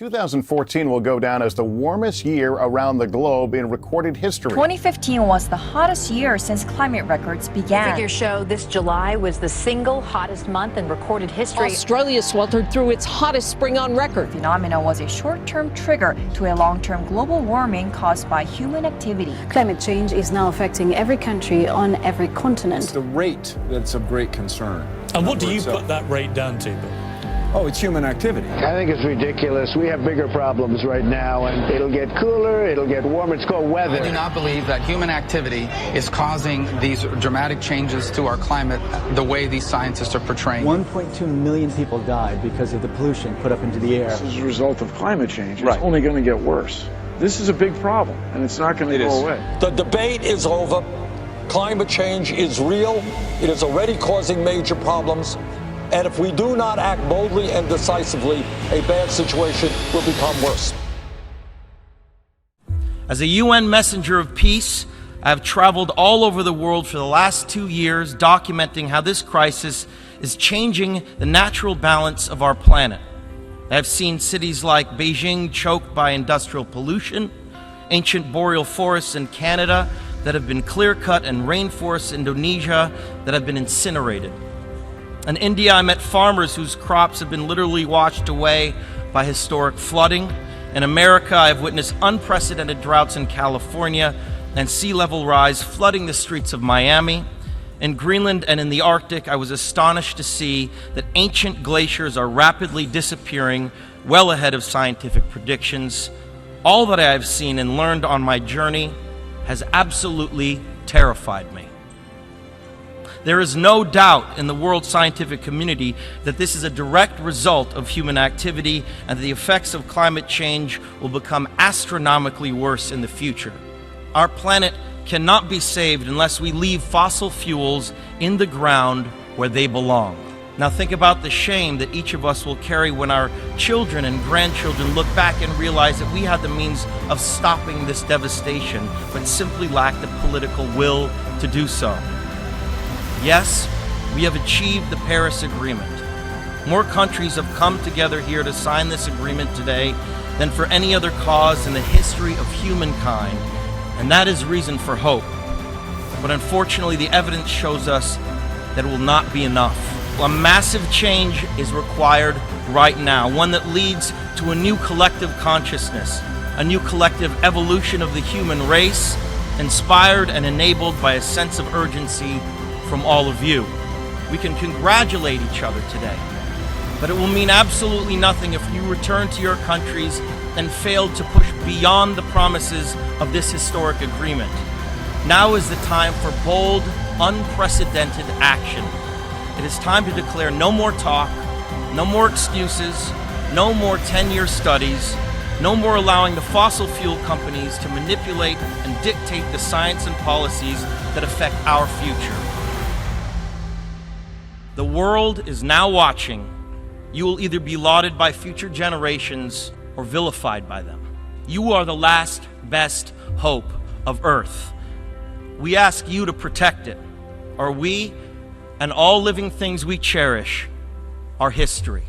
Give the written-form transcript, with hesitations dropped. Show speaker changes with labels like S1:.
S1: 2014 will go down as the warmest year around the globe in recorded history.
S2: 2015 was the hottest year since climate records began.
S3: Figures show this July was the single hottest month in recorded history.
S4: Australia sweltered through its hottest spring on record.
S2: The phenomenon was a short-term trigger to a long-term global warming caused by human activity.
S5: Climate change is now affecting every country on every continent.
S6: It's the rate that's of great concern.
S7: And what do you put that rate down to, Bill?
S6: Oh, it's human activity.
S8: I think it's ridiculous. We have bigger problems right now, and it'll get cooler, it'll get warmer. It's called weather.
S9: I do not believe that human activity is causing these dramatic changes to our climate the way these scientists are portraying.
S10: 1.2 million people died because of the pollution put up into the air.
S11: This is a result of climate change.
S6: Right.
S11: It's only going to get worse. This is a big problem, and it's not going to go away.
S12: The debate is over. Climate change is real. It is already causing major problems. And if we do not act boldly and decisively, a bad situation will become worse.
S13: As a UN messenger of peace, I have traveled all over the world for the last 2 years documenting how this crisis is changing the natural balance of our planet. I have seen cities like Beijing choked by industrial pollution, ancient boreal forests in Canada that have been clear-cut, and rainforests in Indonesia that have been incinerated. In India, I met farmers whose crops have been literally washed away by historic flooding. In America, I have witnessed unprecedented droughts in California and sea level rise flooding the streets of Miami. In Greenland and in the Arctic, I was astonished to see that ancient glaciers are rapidly disappearing, well ahead of scientific predictions. All that I have seen and learned on my journey has absolutely terrified me. There is no doubt in the world scientific community that this is a direct result of human activity and the effects of climate change will become astronomically worse in the future. Our planet cannot be saved unless we leave fossil fuels in the ground where they belong. Now think about the shame that each of us will carry when our children and grandchildren look back and realize that we had the means of stopping this devastation, but simply lacked the political will to do so. Yes, we have achieved the Paris Agreement. More countries have come together here to sign this agreement today than for any other cause in the history of humankind, and that is reason for hope. But unfortunately, the evidence shows us that it will not be enough. A massive change is required right now, one that leads to a new collective consciousness, a new collective evolution of the human race, inspired and enabled by a sense of urgency from all of you. We can congratulate each other today, but it will mean absolutely nothing if you return to your countries and fail to push beyond the promises of this historic agreement. Now is the time for bold, unprecedented action. It is time to declare no more talk, no more excuses, no more 10-year studies, no more allowing the fossil fuel companies to manipulate and dictate the science and policies that affect our future. The world is now watching. You will either be lauded by future generations or vilified by them. You are the last best hope of Earth. We ask you to protect it, or we and all living things we cherish are history.